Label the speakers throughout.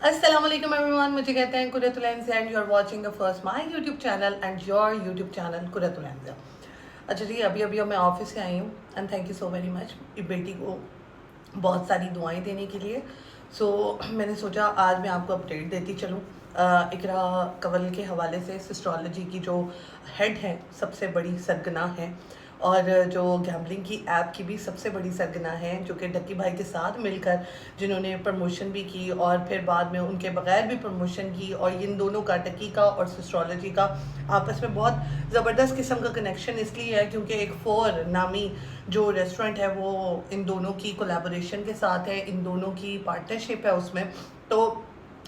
Speaker 1: अस्सलाम वालेकुम एवरीवन, मुझे कहते हैं Qurratul Enza and you are watching the first my YouTube channel and your YouTube channel Qurratul Enza. अच्छा जी, अभी मैं ऑफिस से आई हूँ and thank you so very much बेटी को बहुत सारी दुआएं देने के लिए। सो मैंने सोचा आज मैं आपको अपडेट देती चलूँ। इकरा कवल के हवाले से सिस्ट्रोलॉजी की जो हेड है, सबसे बड़ी सरगना है, और जो गैम्बलिंग की ऐप की भी सबसे बड़ी सरगना है, जो कि डक्की भाई के साथ मिलकर जिन्होंने प्रमोशन भी की और फिर बाद में उनके बगैर भी प्रमोशन की, और इन दोनों का, डक्की का और सिस्ट्रोलॉजी का, आपस में बहुत ज़बरदस्त किस्म का कनेक्शन इसलिए है क्योंकि एक फोर नामी जो रेस्टोरेंट है वो इन दोनों की कोलैबोरेशन के साथ है, इन दोनों की पार्टनरशिप है उसमें। तो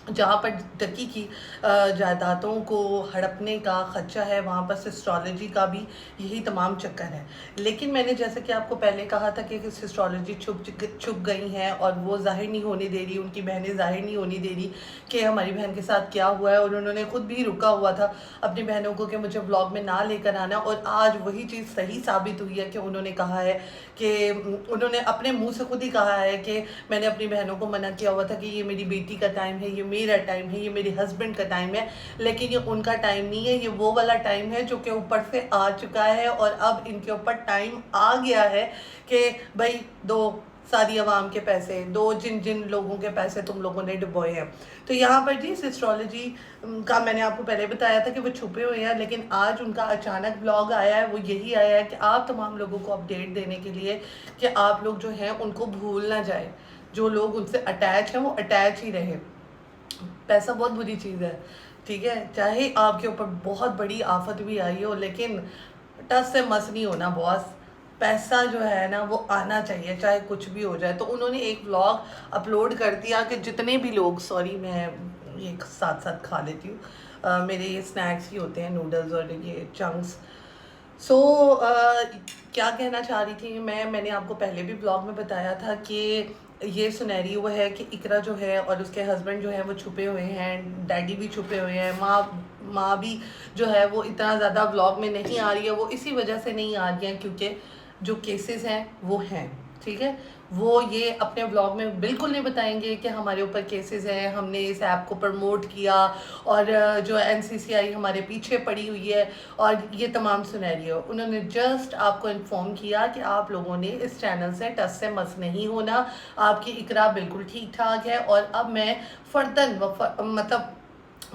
Speaker 1: जहाँ पर डक्की की जायदादों को हड़पने का खदशा है, वहाँ पर सिस्ट्रोलॉजी का भी यही तमाम चक्कर है। लेकिन मैंने जैसे कि आपको पहले कहा था कि सिस्ट्रोलॉजी छुप गई हैं और वो जाहिर नहीं होने दे रही, उनकी बहनें जाहिर नहीं होने दे रही कि हमारी बहन के साथ क्या हुआ है, और उन्होंने खुद भी रुका हुआ था अपनी बहनों को कि मुझे ब्लॉग में ना लेकर आना, और आज वही चीज़ सही साबित हुई है कि उन्होंने कहा है कि उन्होंने अपने मुंह से खुद ही कहा है कि मैंने अपनी बहनों को मना किया हुआ था कि ये मेरी बेटी का टाइम है, ये मेरा टाइम है, ये मेरे हस्बैंड का टाइम है, लेकिन ये उनका टाइम नहीं है, ये वो वाला टाइम है जो कि ऊपर से आ चुका है, और अब इनके ऊपर टाइम आ गया है कि भाई दो सारी आवाम के पैसे दो, जिन जिन लोगों के पैसे तुम लोगों ने डुबोए हैं। तो यहाँ पर जी एस्ट्रोलॉजी का मैंने आपको पहले बताया था कि वो छुपे हुए हैं, लेकिन आज उनका अचानक ब्लॉग आया है। वो यही आया है कि आप तमाम लोगों को अपडेट देने के लिए कि आप लोग जो हैं उनको भूल ना जाए, जो लोग उनसे अटैच हैं वो अटैच ही रहे। पैसा बहुत बुरी चीज़ है, ठीक है, चाहे आपके ऊपर बहुत बड़ी आफत भी आई हो, लेकिन टस से मस नहीं होना बॉस। पैसा जो है ना वो आना चाहिए चाहे कुछ भी हो जाए। तो उन्होंने एक व्लॉग अपलोड कर दिया कि जितने भी लोग, सॉरी मैं ये साथ साथ खा लेती हूँ, मेरे ये स्नैक्स ही होते हैं, नूडल्स और ये चंक्स। सो क्या कहना चाह रही थी मैंने आपको पहले भी ब्लॉग में बताया था कि ये सिनेरियो है कि इकरा जो है और उसके हस्बैंड जो है वो छुपे हुए हैं, डैडी भी छुपे हुए हैं, माँ भी जो है वो इतना ज़्यादा व्लॉग में नहीं आ रही है। वो इसी वजह से नहीं आ रही है क्योंकि जो केसेस हैं वो हैं, ठीक है। वो ये अपने व्लॉग में बिल्कुल नहीं बताएंगे कि हमारे ऊपर केसेस हैं, हमने इस ऐप को प्रमोट किया और जो एनसीसीआई हमारे पीछे पड़ी हुई है, और ये तमाम सिनेरियो उन्होंने जस्ट आपको इन्फॉर्म किया कि आप लोगों ने इस चैनल से टस से मस नहीं होना, आपकी इकरा बिल्कुल ठीक ठाक है। और अब मैं फर्दन मतलब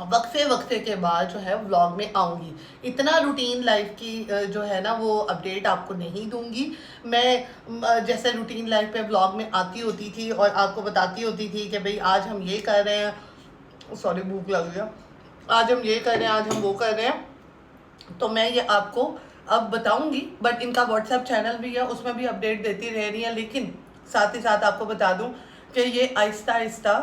Speaker 1: वक्फे के बाद जो है व्लॉग में आऊँगी। इतना रूटीन लाइफ की जो है ना वो अपडेट आपको नहीं दूंगी मैं। जैसे रूटीन लाइफ पे व्लॉग में आती होती थी और आपको बताती होती थी कि भाई आज हम ये कर रहे हैं, सॉरी भूख लग गया, आज हम ये कर रहे हैं, आज हम वो कर रहे हैं, तो मैं ये आपको अब बताऊंगी। बट इनका व्हाट्सएप चैनल भी है, उसमें भी अपडेट देती रह रही है, लेकिन साथ ही साथ आपको बता दूं कि ये आहिस्ता आहिस्ता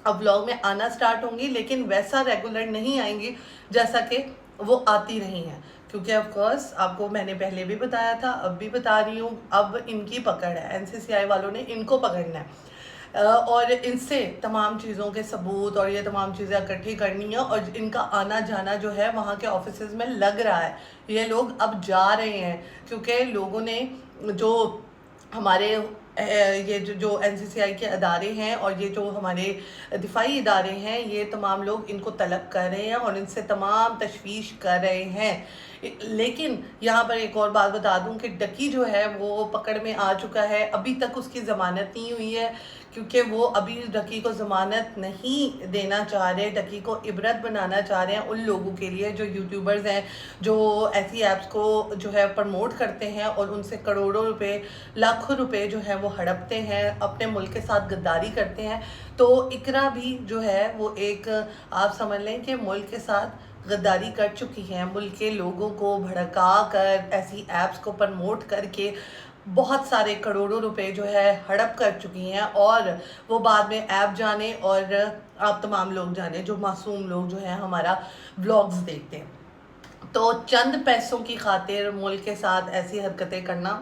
Speaker 1: अब व्लॉग में आना स्टार्ट होंगी, लेकिन वैसा रेगुलर नहीं आएंगी जैसा कि वो आती रही हैं, क्योंकि ऑफ कोर्स आपको मैंने पहले भी बताया था, अब भी बता रही हूँ, अब इनकी पकड़ है, एनसीसीआई वालों ने इनको पकड़ना है। और इनसे तमाम चीज़ों के सबूत और ये तमाम चीज़ें इकट्ठी करनी है, और इनका आना जाना जो है वहाँ के ऑफिसेज में लग रहा है। ये लोग अब जा रहे हैं क्योंकि लोगों ने जो हमारे ये जो एनसीसीआई के अदारे हैं और ये जो हमारे दिफाई इदारे हैं, ये तमाम लोग इनको तलब कर रहे हैं और इनसे तमाम तशवीश कर रहे हैं। लेकिन यहाँ पर एक और बात बता दूं कि डकी जो है वो पकड़ में आ चुका है, अभी तक उसकी ज़मानत नहीं हुई है क्योंकि वो अभी डकी को ज़मानत नहीं देना चाह रहे, डकी को इबरत बनाना चाह रहे हैं उन लोगों के लिए जो यूट्यूबर्स हैं, जो ऐसी ऐप्स को जो है प्रमोट करते हैं और उनसे करोड़ों रुपए, लाखों रुपए जो है वो हड़पते हैं, अपने मुल्क के साथ गद्दारी करते हैं। तो इकरा भी जो है वो एक, आप समझ लें कि मुल्क के साथ गद्दारी कर चुकी हैं, मुल्क के लोगों को भड़का कर ऐसी ऐप्स को प्रमोट करके बहुत सारे करोड़ों रुपए जो है हड़प कर चुकी हैं, और वो बाद में ऐप जाने और आप तमाम लोग जाने जो मासूम लोग जो हैं हमारा व्लॉग्स देखते हैं। तो चंद पैसों की खातिर मुल्क के साथ ऐसी हरकतें करना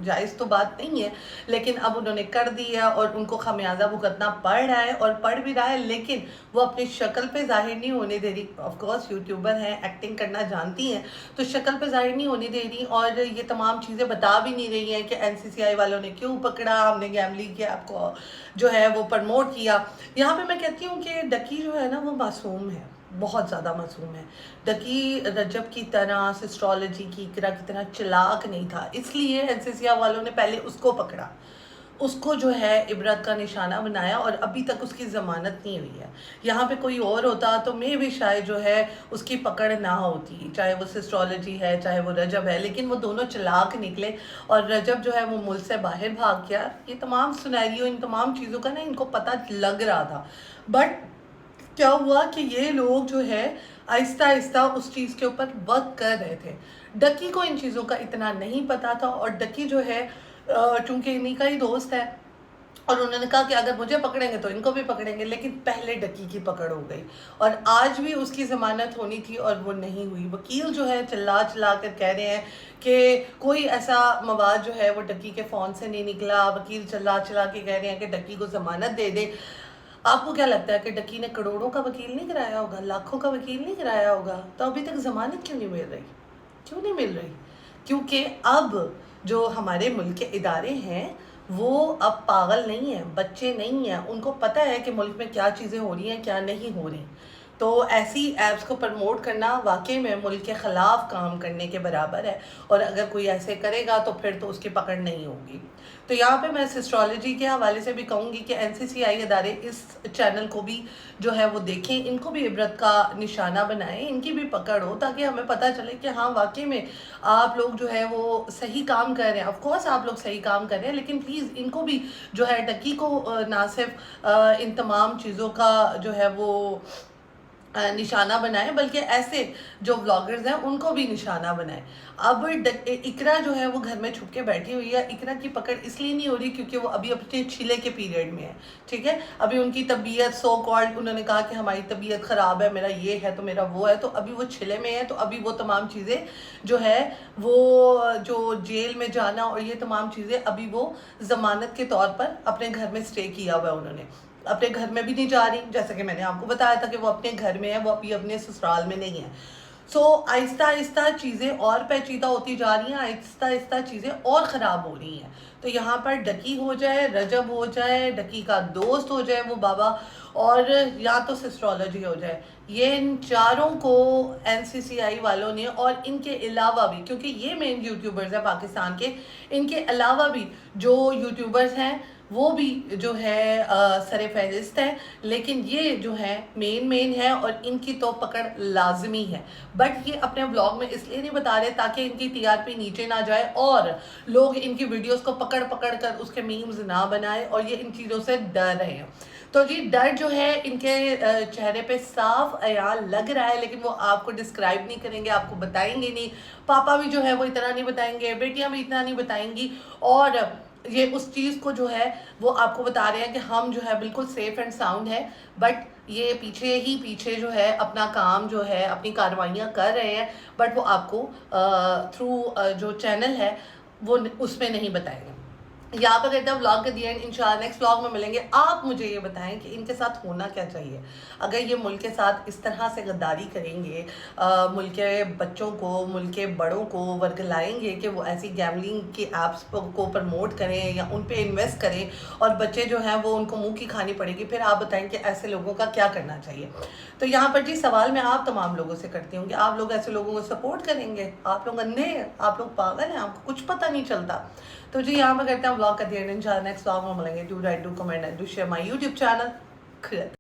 Speaker 1: जायज़ तो बात नहीं है, लेकिन अब उन्होंने कर दी है और उनको खमियाजा भुगतना पड़ रहा है और पड़ भी रहा है, लेकिन वो अपनी शक्ल पे जाहिर नहीं होने दे रही। ऑफ कोर्स यूट्यूबर हैं, एक्टिंग करना जानती हैं, तो शक्ल पे जाहिर नहीं होने दे रही और ये तमाम चीज़ें बता भी नहीं रही हैं कि NCCI वालों ने क्यों पकड़ा, हमने गैमलिंग के आपको जो है वो प्रमोट किया। यहाँ पर मैं कहती हूँ कि डकी जो है ना वो मासूम है, बहुत ज़्यादा मासूम है। डकी रजब की तरह, सिस्ट्रोलॉजी की इकरा की तरह चालाक नहीं था, इसलिए NCCI वालों ने पहले उसको पकड़ा, उसको जो है इबरत का निशाना बनाया और अभी तक उसकी ज़मानत नहीं हुई है। यहाँ पे कोई और होता तो मैं भी शायद जो है उसकी पकड़ ना होती, चाहे वो सिस्ट्रोलॉजी है चाहे वो रजब है, लेकिन वो दोनों चालाक निकले और रजब जो है वो मुल्क से बाहर भाग गया। ये तमाम सिनेरियो, इन तमाम चीज़ों का ना इनको पता लग रहा था, बट क्या हुआ कि ये लोग जो है आहिस्ता आहिस्ता उस चीज़ के ऊपर वर्क कर रहे थे। डकी को इन चीज़ों का इतना नहीं पता था और डकी जो है चूंकि इन्हीं का ही दोस्त है और उन्होंने कहा कि अगर मुझे पकड़ेंगे तो इनको भी पकड़ेंगे, लेकिन पहले डकी की पकड़ हो गई और आज भी उसकी ज़मानत होनी थी और वो नहीं हुई। वकील जो है चिल्ला चिल्ला कर कह रहे हैं कि कोई ऐसा मवाद जो है वो डकी के फ़ोन से नहीं निकला। वकील चिल्ला चिल्ला के कह रहे हैं कि डकी को ज़मानत दे दे। आपको क्या लगता है कि डकी ने करोड़ों का वकील नहीं कराया होगा, लाखों का वकील नहीं कराया होगा, तो अभी तक ज़मानत क्यों नहीं मिल रही? क्यों नहीं मिल रही? क्योंकि अब जो हमारे मुल्क के इदारे हैं वो अब पागल नहीं हैं, बच्चे नहीं हैं, उनको पता है कि मुल्क में क्या चीज़ें हो रही हैं क्या नहीं हो रही। तो ऐसी ऐप्स को प्रमोट करना वाकई में मुल्क के ख़िलाफ़ काम करने के बराबर है और अगर कोई ऐसे करेगा तो फिर तो उसकी पकड़ नहीं होगी। तो यहाँ पे मैं सिस्ट्रोलॉजी के हवाले से भी कहूँगी कि NCCI अदारे इस चैनल को भी जो है वो देखें, इनको भी इबरत का निशाना बनाएं, इनकी भी पकड़ हो ताकि हमें पता चले कि हाँ वाकई में आप लोग जो है वो सही काम कर रहे हैं। ऑफ कोर्स आप लोग सही काम कर रहे हैं, लेकिन प्लीज़ इनको भी जो है डकी को ना सिर्फ इन तमाम चीज़ों का जो है वो निशाना बनाए, बल्कि ऐसे जो व्लॉगर्स हैं उनको भी निशाना बनाए। अब इकरा जो है वो घर में छुप के बैठी हुई है। इकरा की पकड़ इसलिए नहीं हो रही क्योंकि वो अभी अपने छिले के पीरियड में है, ठीक है। अभी उनकी तबीयत सो कॉल्ड, उन्होंने कहा कि हमारी तबीयत ख़राब है, मेरा ये है तो मेरा वो है, तो अभी वो छिले में है। तो अभी वो तमाम चीज़ें जो है वो जो जेल में जाना और ये तमाम चीज़ें अभी वो ज़मानत के तौर पर अपने घर में स्टे किया हुआ है। उन्होंने अपने घर में भी नहीं जा रही, जैसा कि मैंने आपको बताया था कि वो अपने घर में है, वो अभी अपने ससुराल में नहीं है। सो आहिस्ता आहिस्ता चीज़ें और पेचीदा होती जा रही हैं, आहिस्ता आहिस्ता चीज़ें और ख़राब हो रही हैं। तो यहाँ पर डकी हो जाए, रजब हो जाए, डकी का दोस्त हो जाए वो बाबा, और या तो सिस्ट्रोलॉजी हो जाए, ये इन चारों को NCCI वालों ने और इनके अलावा भी, क्योंकि ये मेन यूट्यूबर्स हैं पाकिस्तान के, इनके अलावा भी जो यूट्यूबर्स हैं वो भी जो है सरे फहरिस्त है, लेकिन ये जो है मेन है और इनकी तो पकड़ लाजमी है। बट ये अपने ब्लॉग में इसलिए नहीं बता रहे ताकि इनकी TRP नीचे ना जाए और लोग इनकी वीडियोस को पकड़ पकड़ कर उसके मीम्स ना बनाए, और ये इन चीज़ों से डर रहे हैं। तो जी डर जो है इनके चेहरे पे साफ अयां लग रहा है, लेकिन वो आपको डिस्क्राइब नहीं करेंगे, आपको बताएंगे नहीं। पापा भी जो है वो इतना नहीं बताएंगे, बेटियां भी इतना नहीं बताएंगी, और ये उस चीज़ को जो है वो आपको बता रहे हैं कि हम जो है बिल्कुल सेफ एंड साउंड है, बट ये पीछे जो है अपना काम जो है अपनी कार्रवाइयाँ कर रहे हैं, बट वो आपको थ्रू जो चैनल है वो उसमें नहीं बताएंगे। यहाँ पर कहते हैं व्लॉग के दिए, इंशाल्लाह नेक्स्ट व्लॉग में मिलेंगे। आप मुझे ये बताएं कि इनके साथ होना क्या चाहिए अगर ये मुल्क के साथ इस तरह से गद्दारी करेंगे, मुल्क के बच्चों को, मुल्क के बड़ों को वर्गलाएंगे कि वो ऐसी गैमलिंग की ऐप्स को प्रमोट करें या उन पर इन्वेस्ट करें और बच्चे जो हैं वो उनको मुँह की खानी पड़ेगी, फिर आप बताएं कि ऐसे लोगों का क्या करना चाहिए। तो यहाँ पर जी सवाल मैं आप तमाम लोगों से करती हूँ कि आप लोग ऐसे लोगों को सपोर्ट करेंगे? आप लोग अंधे हैं, आप लोग पागल हैं, आपको कुछ पता नहीं चलता। तो जी यहाँ पर करते हैं व्लॉग का दी एंड, इंशाल्लाह नेक्स्ट व्लॉग में मिलेंगे। Do right, do comment and do share my YouTube channel.